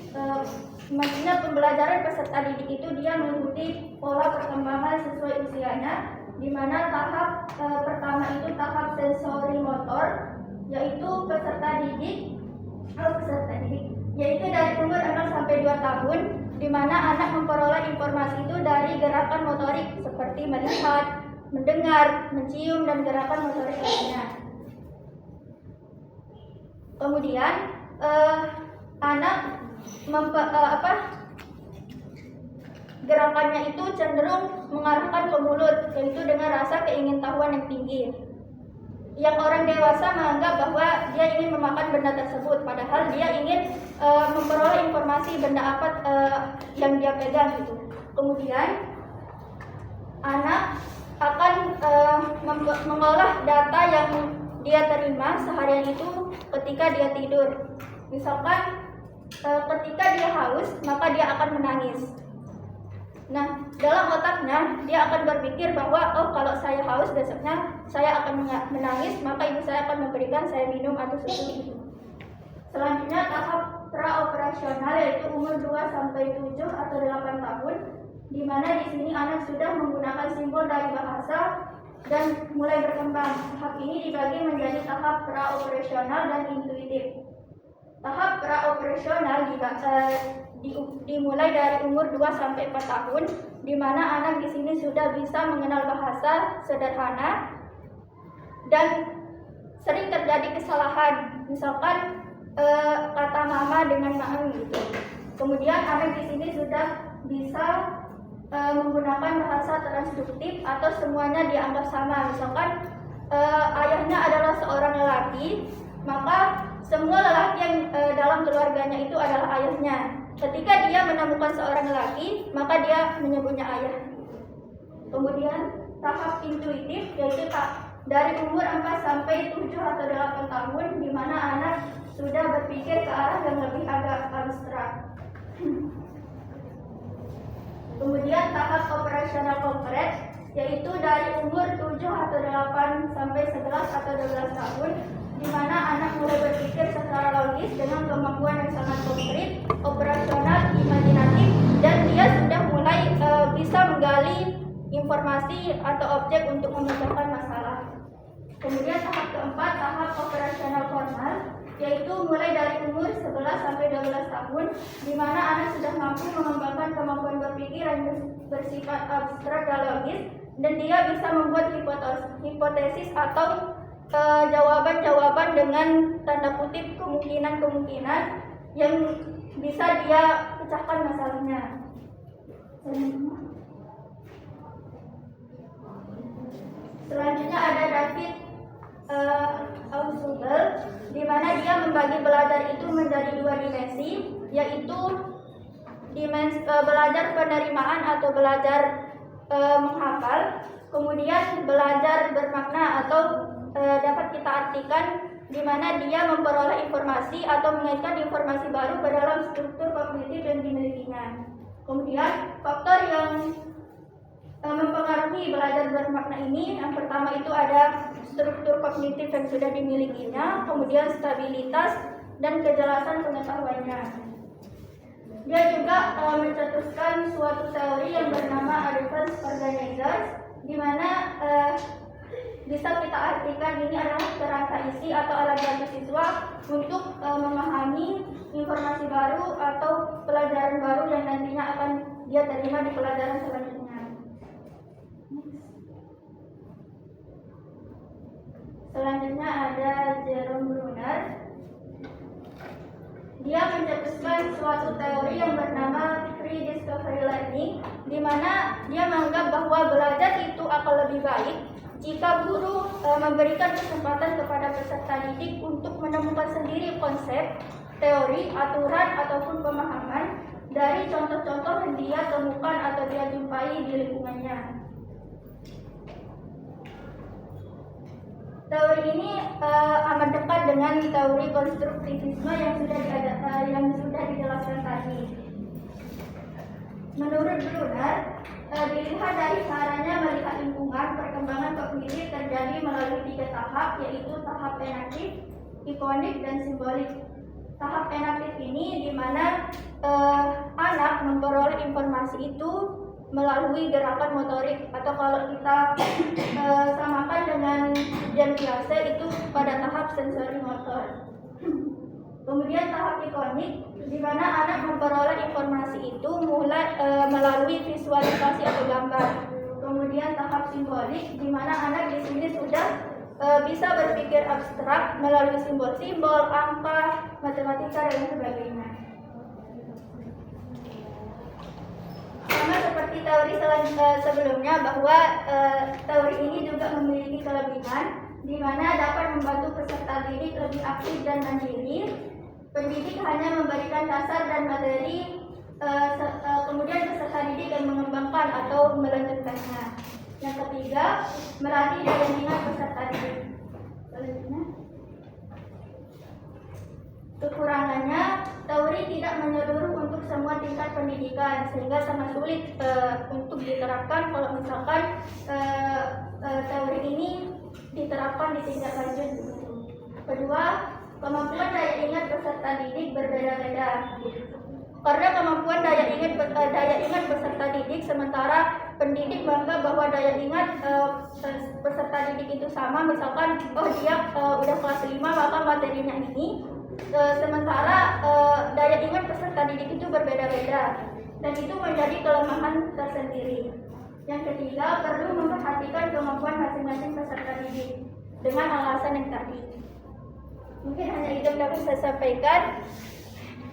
maksudnya pembelajaran peserta didik itu dia mengikuti pola perkembangan sesuai usianya, di mana tahap pertama itu tahap sensori motor, yaitu peserta didik yaitu dari umur 0 sampai 2 tahun, di mana anak memperoleh informasi itu dari gerakan motorik seperti melihat, mendengar, mencium, dan gerakan motorik lainnya. Kemudian anak gerakannya itu cenderung mengarahkan ke mulut, yaitu dengan rasa keingintahuan yang tinggi. Yang orang dewasa menganggap bahwa dia ingin memakan benda tersebut, padahal dia ingin memperoleh informasi benda apa yang dia pegang gitu. Kemudian anak akan mengolah data yang dia terima seharian itu ketika dia tidur. Misalkan ketika dia haus, maka dia akan menangis. Nah, dalam otaknya dia akan berpikir bahwa oh kalau saya haus besoknya saya akan menangis, maka ibu saya akan memberikan saya minum atau susu. Selanjutnya tahap praoperasional yaitu umur 2 sampai 7 atau 8 tahun, di mana di sini anak sudah menggunakan simbol dari bahasa dan mulai berkembang. Tahap ini dibagi menjadi tahap praoperasional dan intuitif. Tahap praoperasional dimulai dari umur 2 sampai 4 tahun, di mana anak di sini sudah bisa mengenal bahasa sederhana dan sering terjadi kesalahan, misalkan kata mama dengan maem gitu. Kemudian anak di sini sudah bisa menggunakan bahasa transduktif atau semuanya dianggap sama. Misalkan ayahnya adalah seorang lelaki, maka semua lelaki yang dalam keluarganya itu adalah ayahnya. Ketika dia menemukan seorang lelaki, maka dia menyebutnya ayah. Kemudian tahap intuitif yaitu dari umur 4 sampai 7 atau 8 tahun, di mana anak sudah berpikir ke arah yang lebih agak abstrak. Kemudian tahap operasional konkret yaitu dari umur 7 atau 8 sampai 11 atau 12 tahun, di mana anak mulai berpikir secara logis dengan kemampuan yang sangat konkret, operasional, imajinatif, dan dia sudah mulai bisa menggali informasi atau objek untuk memecahkan masalah. Kemudian tahap keempat, tahap operasional formal, yaitu mulai dari umur 11 sampai 12 tahun, di mana anak sudah mampu mengembangkan kemampuan berpikir yang bersifat abstrak dan logis, dan dia bisa membuat hipotesis atau jawaban-jawaban dengan tanda kutip kemungkinan-kemungkinan yang bisa dia pecahkan masalahnya. Selanjutnya ada David Ausubel, di mana dia membagi belajar itu menjadi 2 dimensi, yaitu belajar penerimaan atau belajar menghafal, kemudian belajar bermakna atau dapat kita artikan, di mana dia memperoleh informasi atau mengaitkan informasi baru ke dalam struktur kognitif yang dimilikinya. Kemudian faktor yang mempengaruhi belajar bermakna ini, yang pertama itu ada struktur kognitif yang sudah dimilikinya, kemudian stabilitas dan kejelasan pengetahuannya. Dia juga mencetuskan suatu teori yang bernama Advanced Organizers, di mana bisa kita artikan ini adalah kerangka isi atau alat bantu siswa untuk memahami informasi baru atau pelajaran baru yang nantinya akan dia terima di pelajaran selanjutnya. Selanjutnya ada Jerome Bruner. Dia mencetuskan suatu teori yang bernama Free Discovery Learning, di mana dia menganggap bahwa belajar itu akan lebih baik jika guru memberikan kesempatan kepada peserta didik untuk menemukan sendiri konsep, teori, aturan, ataupun pemahaman dari contoh-contoh yang dia temukan atau dia jumpai di lingkungannya. Teori ini amat dekat dengan teori konstruktivisme yang sudah dijelaskan tadi. Menurut Bruner, dilihat dari caranya melihat lingkungan, perkembangan kognitif terjadi melalui 3 tahap, yaitu tahap enaktif, ikonik, dan simbolik. Tahap enaktif ini di mana anak memperoleh informasi itu melalui gerakan motorik, atau kalau kita samakan dengan jam biasa itu pada tahap sensori motor. Kemudian tahap ikonik, di mana anak memperoleh informasi itu mulai melalui visualisasi atau gambar. Kemudian tahap simbolik, di mana anak di sini sudah bisa berpikir abstrak melalui simbol-simbol, angka, matematika, dan sebagainya. Sama seperti teori sebelumnya, bahwa teori ini juga memiliki kelebihan, di mana dapat membantu peserta didik lebih aktif dan mandiri. Pendidik hanya memberikan dasar dan materi, kemudian peserta didik yang mengembangkan atau melanjutkannya. Yang ketiga, melatih daya ingat peserta didik. Selanjutnya, kekurangannya teori tidak menyeluruh untuk semua tingkat pendidikan sehingga sangat sulit untuk diterapkan kalau misalkan teori ini diterapkan di tingkat lanjut. Kedua, kemampuan daya ingat peserta didik berbeda-beda. Karena kemampuan daya ingat peserta didik, sementara pendidik bangga bahwa daya ingat peserta didik itu sama, misalkan dia udah kelas 5 maka materinya ini, sementara daya ingat peserta didik itu berbeda-beda dan itu menjadi kelemahan tersendiri. Yang ketiga, perlu memperhatikan kemampuan masing-masing peserta didik dengan alasan yang tadi. Mungkin hanya itu yang dapat saya sampaikan.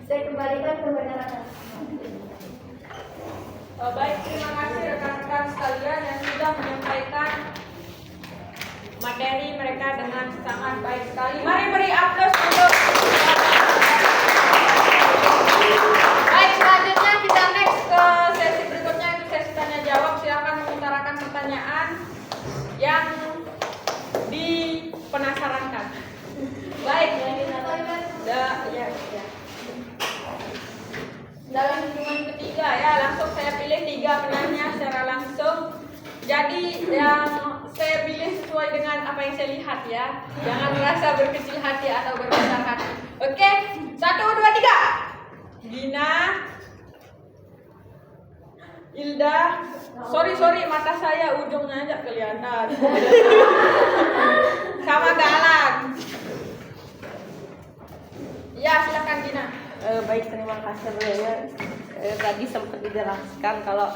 Saya kembalikan ke moderator. Baik, terima kasih rekan-rekan sekalian yang sudah menyampaikan materi mereka dengan sangat baik sekali. Mari beri aplaus untuk. Baik, selanjutnya kita next ke sesi berikutnya, itu sesi tanya jawab. Silakan mengutarakan pertanyaan yang dipenasarankan. Baik, ya. Dalam hitungan ketiga ya, langsung saya pilih 3 penanya secara langsung. Jadi yang saya pilih sesuai dengan apa yang saya lihat ya. Jangan merasa berkecil hati atau berbesar hati. Oke, 1, 2, 3. Gina, Ilda, sorry mata saya ujungnya aja kelihatan. Sama Galang. Ya, silakan Gina. Baik, terima kasih Bu ya. Tadi sempat dijelaskan kalau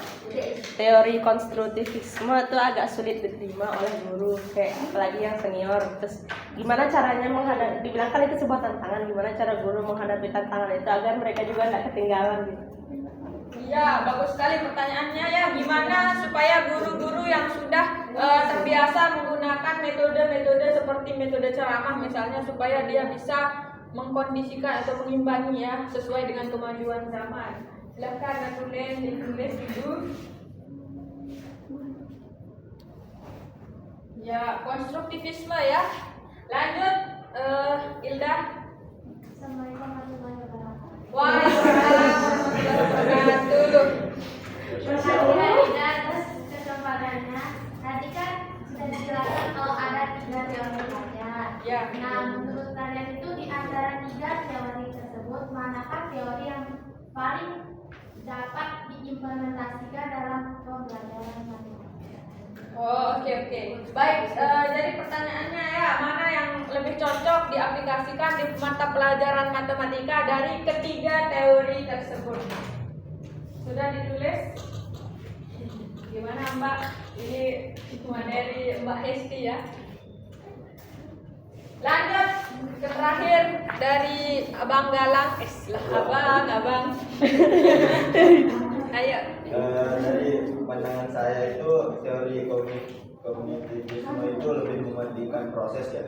teori konstruktivisme itu agak sulit diterima oleh guru, kayak apalagi yang senior. Terus gimana caranya menghadapi, dibilangkan itu sebuah tantangan, gimana cara guru menghadapi tantangan itu agar mereka juga nggak ketinggalan gitu. Iya, bagus sekali pertanyaannya ya. Gimana supaya guru-guru yang sudah terbiasa menggunakan metode-metode seperti metode ceramah misalnya, supaya dia bisa mengkondisikan atau mengimbangi ya sesuai dengan kemajuan zaman. Silakan ditulis dulu. Ya, konstruktivisme ya. Lanjut, Ilda. Assalamualaikum warahmatullahi wabarakatuh. Waalaikumsalam warahmatullahi wabarakatuh. Atas kesempatannya. Tadi kan sudah dijelaskan kalau ada 3 teori belajar. Ya. Nah, menurut kalian itu di antara 3 teori tersebut, manakah teori yang paling dapat diimplementasikan dalam pembelajaran matematika? Oh, oke. Baik, jadi pertanyaannya ya, mana yang lebih cocok diaplikasikan di mata pelajaran matematika dari ketiga teori tersebut? Sudah ditulis? Gimana Mbak? Ini materi Mbak Hesti ya. Lanjut ke terakhir dari Abang Galang. Abang. Ayo. Dari pandangan saya itu teori kognitivisme itu lebih mementingkan proses ya.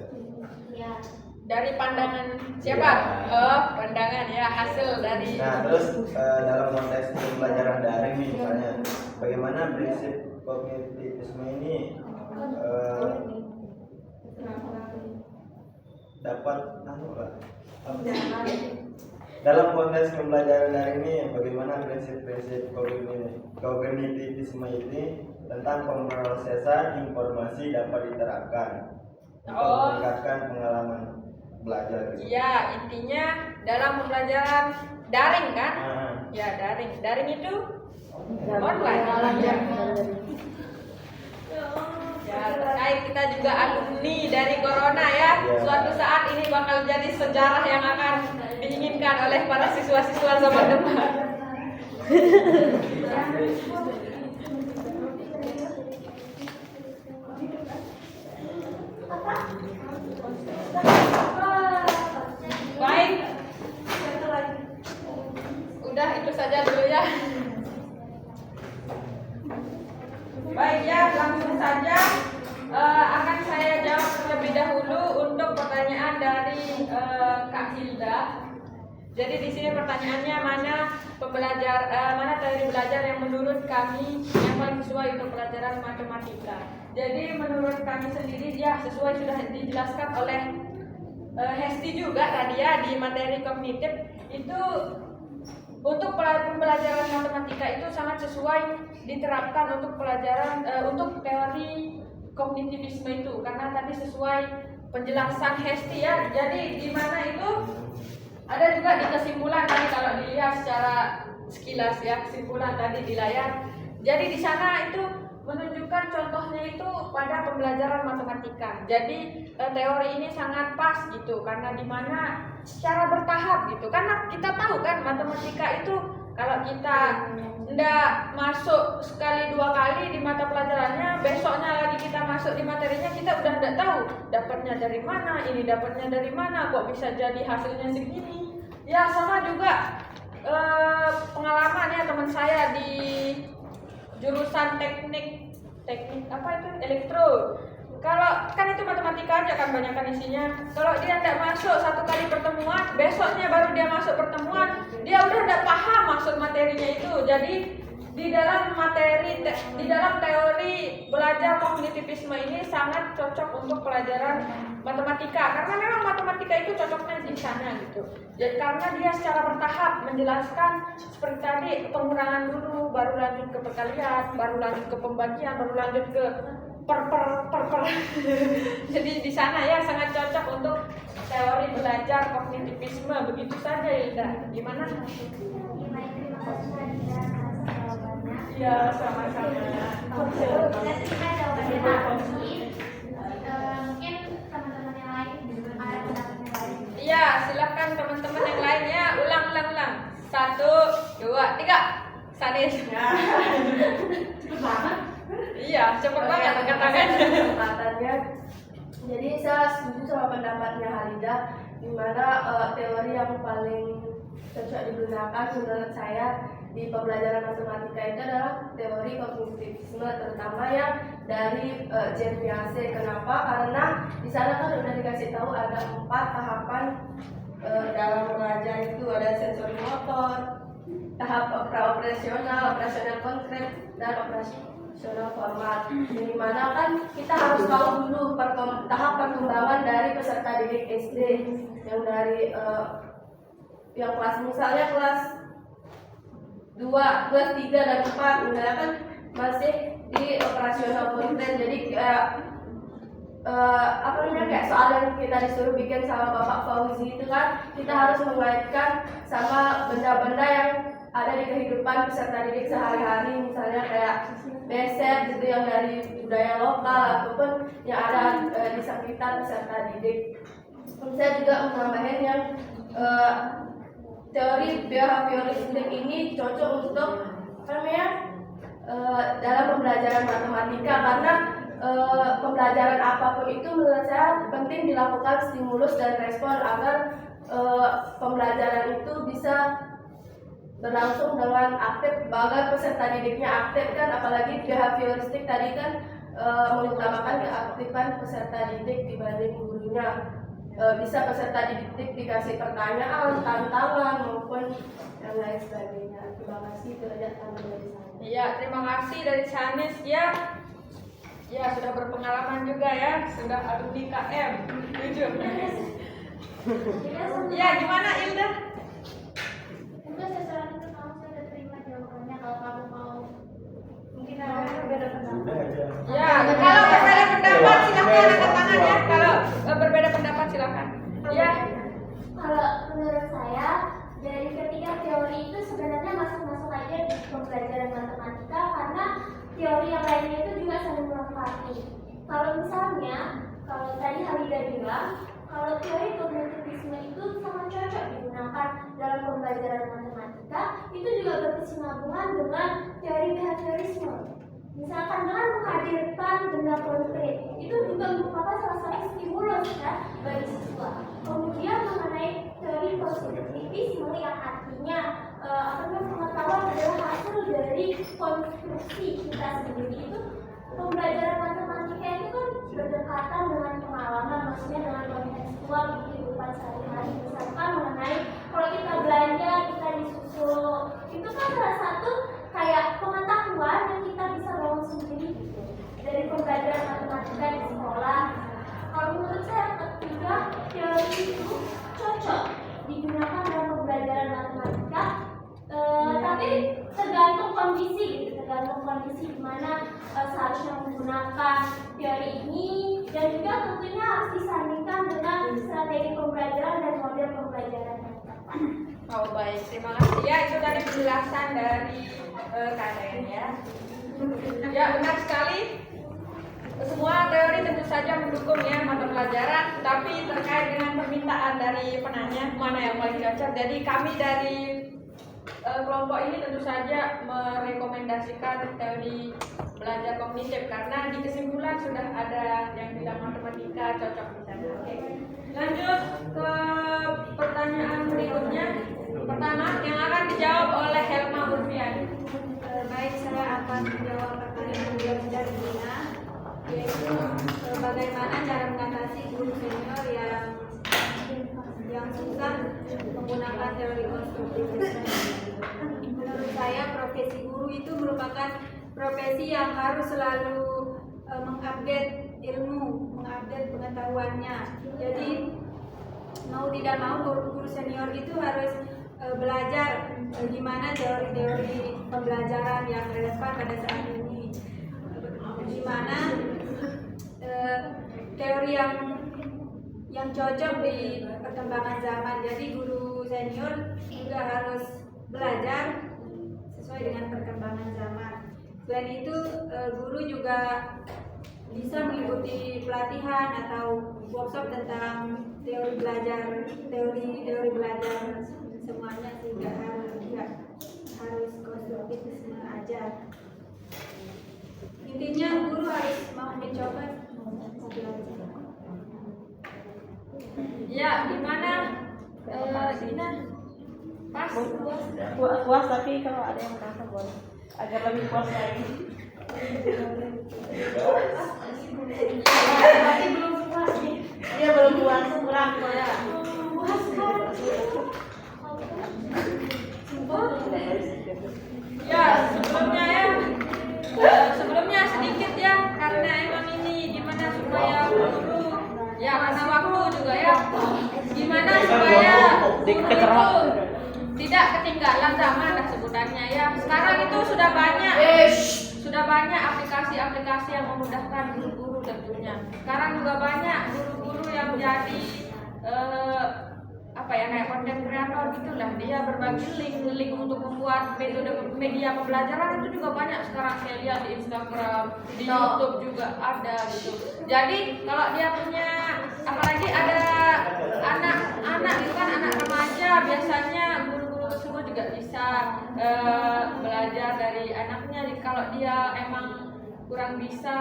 Ya. Dari pandangan siapa? Ya. Oh, pandangan ya, hasil dari. Nah, terus dalam konteks pembelajaran daring nih misalnya, bagaimana prinsip kognitivisme ini dapat dalam konteks pembelajaran daring ini, bagaimana prinsip-prinsip kognitivisme ini tentang pemrosesan informasi dapat diterapkan untuk meningkatkan pengalaman belajar gitu. Ya, intinya dalam pembelajaran daring kan? Ya, daring. Daring itu online. Ya, terkait kita juga alumni dari Corona ya. Suatu saat ini bakal jadi sejarah yang akan diinginkan oleh para siswa-siswa zaman depan. Baik. Udah itu saja dulu ya. Baik ya, langsung saja akan saya jawab terlebih dahulu untuk pertanyaan dari Kak Hilda. Jadi di sini pertanyaannya mana teori belajar yang menurut kami yang paling sesuai untuk pelajaran matematika. Jadi menurut kami sendiri ya sesuai sudah dijelaskan oleh Hesti juga tadi ya di materi kognitif itu untuk pembelajaran matematika itu sangat sesuai diterapkan untuk pelajaran untuk teori kognitivisme itu karena tadi sesuai penjelasan Hesti ya. Jadi di mana itu ada juga di kesimpulan tadi kalau dilihat secara sekilas ya kesimpulan tadi di layar. Jadi di sana itu menunjukkan contohnya itu pada pembelajaran matematika. Jadi teori ini sangat pas gitu karena di mana secara bertahap gitu. Karena kita tahu kan matematika itu kalau kita ndak masuk sekali dua kali di mata pelajarannya, besoknya lagi kita masuk di materinya kita udah ndak tahu dapatnya dari mana, ini dapatnya dari mana, kok bisa jadi hasilnya segini. Ya sama juga pengalaman ya teman saya di jurusan teknik apa itu elektro. Kalau kan itu matematika aja kan banyak kan isinya. Kalau dia tidak masuk satu kali pertemuan, besoknya baru dia masuk pertemuan, dia udah tidak paham maksud materinya itu. Jadi di dalam teori belajar kognitivisme ini sangat cocok untuk pelajaran matematika karena memang matematika itu cocoknya di sana gitu. Jadi karena dia secara bertahap menjelaskan seperti tadi pengurangan dulu, baru lanjut ke perkalian, baru lanjut ke pembagian, baru lanjut ke per. Jadi di sana ya sangat cocok untuk teori belajar kognitivisme. Begitu saja Hilda. Gimana? Iya, sama-sama. Mungkin teman-teman yang lain ada pendapat yang lain. Iya, silakan teman-teman yang lain ya. Ulang. 1, 2, 3. Sanis. Cepet banget. Iya, cepet banget katakan. Kesempatannya. Jadi saya setuju sama pendapatnya Halida, di mana teori yang paling cocok digunakan menurut saya di pembelajaran matematika itu adalah teori kognitivisme, terutama yang dari Jean Piaget. Kenapa? Karena di sana kan sudah dikasih tahu ada 4 tahapan dalam belajar itu, ada sensori motor, tahap operasional konkret, dan operasional formal. Di mana kan kita harus tahu dulu tahap perkembangan dari peserta didik SD yang dari yang kelas misalnya kelas 2, 3 dan 4 misalnya kan masih di operasional konkret. Jadi kayak soal yang kita disuruh bikin sama Bapak Fauzi itu kan kita harus mengaitkan sama benda-benda yang ada di kehidupan peserta didik sehari-hari, misalnya kayak beset gitu yang dari budaya lokal ataupun yang ada di sekitar peserta didik. Saya juga menambahkan yang teori behavioristik ini cocok untuk dalam pembelajaran matematika karena pembelajaran apapun itu menurut saya penting dilakukan stimulus dan respon agar pembelajaran itu bisa berlangsung dengan aktif, agar peserta didiknya aktif kan, apalagi behavioristik tadi kan mengutamakan keaktifan peserta didik dibanding gurunya. Bisa peserta didik dikasih pertanyaan, tantangan maupun yang lain sebagainya. Terima kasih, itu aja tambahan dari saya. Iya, terima kasih dari Sanis ya. Ya, sudah berpengalaman juga ya, sudah alumni KM 7. Ya, gimana Ilda? Udah sesuai itu kamu sudah terima jawabannya. Kalau kamu mau mungkin ada Beda pendapat. Udah aja. Ya, kalau berbeda pendapat silakan angkat tangan ya. Kalau berbeda pendapat silakan. Ya. Kalau menurut saya dari ketiga teori itu sebenarnya masuk-masuk aja di pembelajaran matematika karena teori yang lainnya itu juga saling melengkapi. Kalau misalnya, kalau tadi Halida bilang, kalau teori kognitivisme itu sangat cocok digunakan dalam pembelajaran matematika, itu juga berkesinambungan dengan teori behaviorisme. Misalkan dengan menghadirkan benda konkret, itu juga merupakan salah satu stimulus ya bagi siswa. Kemudian mengenai teori positivisme yang artinya pengetahuan adalah hasil dari konstruksi kita sendiri, itu pembelajaran matematika itu kan berdekatan dengan pengalaman, maksudnya dengan kontekstual kehidupan sehari-hari. Misalkan mengenai kalau kita belanja, kita disusul, itu kan salah satu kayak pengetahuan yang kita bisa bangun sendiri gitu dari pembelajaran matematika di sekolah. Kalau menurut saya ketiga teori kisi di mana seharusnya menggunakan teori ini, dan juga tentunya harus disandingkan dengan strategi pembelajaran dan model pembelajaran. Oh baik, terima kasih ya, itu tadi penjelasan dari kalian ya. Ya benar sekali. Semua teori tentu saja mendukung ya mata pelajaran, tapi terkait dengan permintaan dari penanya mana yang paling cocok. Jadi kami dari kelompok ini tentu saja merekomendasikan teori belajar kognitif karena di kesimpulan sudah ada yang bilang matematika cocok di sana. Oke. Lanjut ke pertanyaan berikutnya. Pertama yang akan dijawab oleh Helma Urfiani. Baik, saya akan menjawab pertanyaan dari Dina, yaitu bagaimana cara mengatasi guru senior yang susah menggunakan teori konstruktivisme. Menurut saya profesi guru itu merupakan profesi yang harus selalu mengupdate ilmu, mengupdate pengetahuannya. Jadi mau tidak mau guru senior itu harus belajar gimana teori-teori pembelajaran yang relevan pada saat ini, gimana teori yang cocok di perkembangan zaman. Jadi guru senior juga harus belajar sesuai dengan perkembangan zaman. Selain itu guru juga bisa mengikuti pelatihan atau workshop tentang teori belajar semuanya, sehingga harus konstruktivisme aja. Intinya guru harus mau mencoba belajar. Ya, gimana Dina? Pas? Puas, tapi kalau ada yang merasa boleh agar lebih puas lagi. Tapi belum puas nih. Iya belum puas, kurang ya. Puas kan? Ya, sebelumnya sedikit ya, karena emang ini gimana supaya guru ya karena waktu juga ya, gimana supaya guru itu tidak ketinggalan zaman lah sebutannya ya. Sekarang itu sudah banyak aplikasi-aplikasi yang memudahkan guru-guru tentunya. Sekarang juga banyak guru-guru yang jadi kayak konten kreator gitulah, dia berbagi link untuk membuat metode media pembelajaran itu juga banyak sekarang saya lihat di Instagram, di YouTube juga ada gitu. Jadi kalau dia punya, apalagi ada anak itu kan anak remaja, biasanya guru-guru tersebut juga bisa belajar dari anaknya kalau dia emang kurang bisa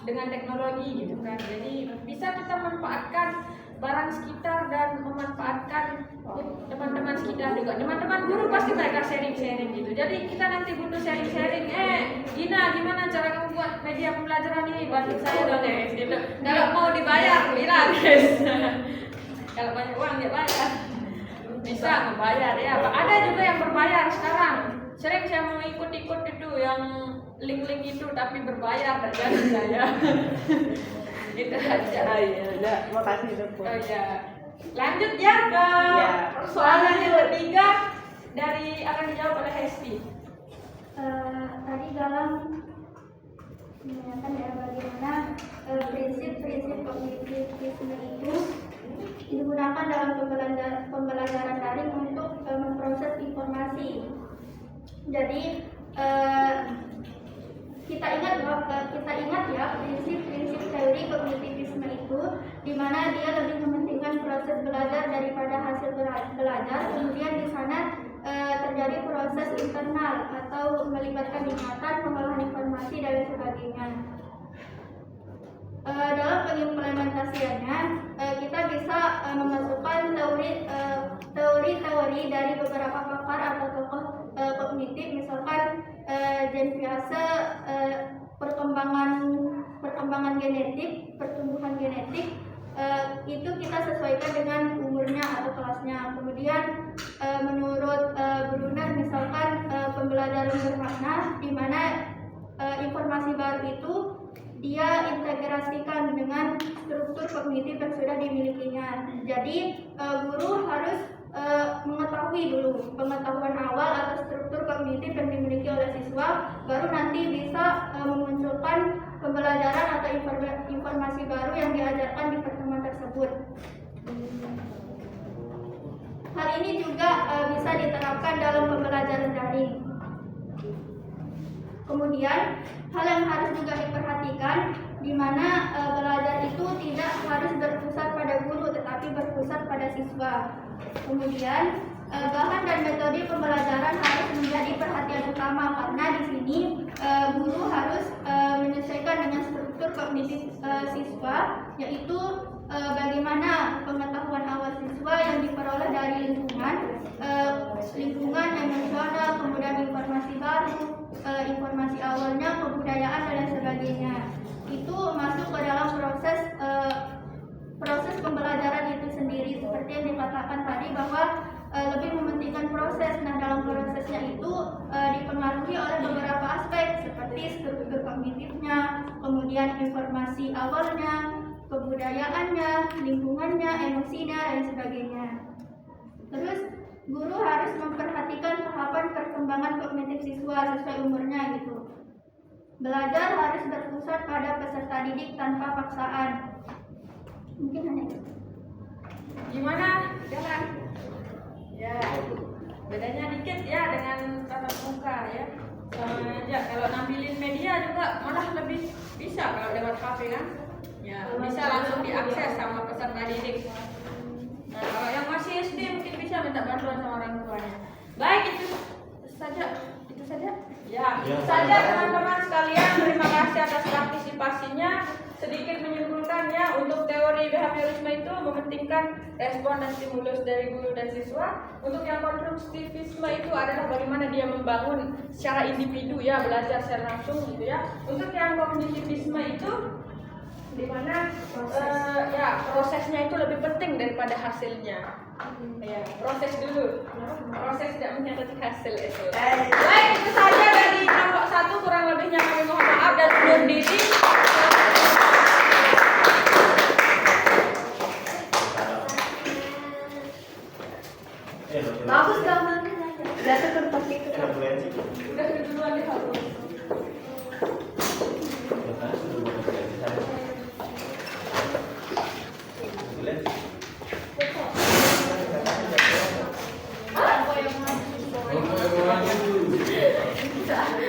dengan teknologi gitu kan. Jadi bisa kita manfaatkan barang sekitar dan memanfaatkan teman-teman sekitar juga. Teman-teman guru pasti mereka sharing-sharing gitu. Jadi kita nanti butuh sharing-sharing. Gina, gimana cara kamu buat media pembelajaran ini? Bantu saya dong guys. Gitu. Kalau mau dibayar, bilang guys. Kalau banyak uang dia bayar. Bisa membayar ya. Ada juga yang berbayar sekarang. Sering saya mau ikut-ikut itu yang link-link itu tapi berbayar dan saya. Gitu aja. Oh iya, udah, makasih dokter. Oh iya. Lanjut ya ke persoalan yang ketiga dari akan dijawab oleh Hesti. Tadi dalam menanyakan ya bagaimana prinsip-prinsip kognitivisme itu digunakan dalam pembelajaran daring untuk memproses informasi. Jadi kita ingat ya prinsip-prinsip teori kognitivisme itu, di mana dia lebih mementingkan proses belajar daripada hasil belajar. Kemudian di sana terjadi proses internal atau melibatkan ingatan, pengolahan informasi dan lain sebagainya. Dalam pengimplementasiannya kita bisa memasukkan teori-teori dari beberapa pakar atau tokoh kognitif, misalkan Jean Piaget, perkembangan genetik, pertumbuhan genetik, itu kita sesuaikan dengan umurnya atau kelasnya. Kemudian menurut Brunner misalkan pembelajaran bermakna, di mana informasi baru itu dia integrasikan dengan struktur kognitif yang sudah dimilikinya. Jadi guru harus mengetahui dulu pengetahuan awal atau struktur kognitif yang dimiliki oleh siswa, baru nanti bisa memunculkan pembelajaran atau informasi baru yang diajarkan di pertemuan tersebut. Hal ini juga bisa diterapkan dalam pembelajaran daring. Kemudian, hal yang harus juga diperhatikan di mana belajar itu tidak harus berpusat pada guru tetapi berpusat pada siswa. Kemudian, bahan dan metode pembelajaran harus menjadi perhatian utama karena di sini guru harus menyesuaikan dengan struktur kognitif siswa, yaitu bagaimana pengetahuan awal siswa yang diperoleh dari lingkungan emosional, kemudian informasi baru, informasi awalnya, kebudayaan dan lain sebagainya. Itu masuk ke dalam proses pembelajaran itu sendiri, seperti yang dikatakan tadi bahwa lebih mementingkan proses. Nah, dalam prosesnya itu dipengaruhi oleh beberapa aspek seperti struktur kognitifnya, kemudian informasi awalnya, kebudayaannya, lingkungannya, emosinya, dan sebagainya. Terus guru harus memperhatikan tahapan perkembangan kognitif siswa sesuai umurnya gitu. Belajar harus berpusat pada peserta didik tanpa paksaan. Mungkin hanya itu. Gimana? Jalan. Ya, bedanya dikit ya dengan tatap muka ya. Sama aja. Kalau nampilin media juga malah lebih bisa kalau lewat HP kan. Ya, bisa langsung diakses sama peserta didik. Nah, kalau yang masih SD mungkin bisa minta bantuan sama orang tuanya. Baik, itu saja. Itu saja. Ya, itu saja teman-teman sekalian. Terima kasih atas partisipasinya. Sedikit menyimpulkan ya, untuk teori behaviorisme itu mementingkan respon dan stimulus dari guru dan siswa. Untuk yang konstruktivisme itu adalah bagaimana dia membangun secara individu ya, belajar secara langsung gitu ya. Untuk yang kognitivisme itu di mana prosesnya itu lebih penting daripada hasilnya. Ya, proses dulu. Proses tidak menyangkut hasil itu. Baik, itu saja dari kelompok 1, kurang lebihnya kami mohon maaf dan undur diri. Bagus gambarnya. Udah tetap itu. Udah keduluan dihapus. Let's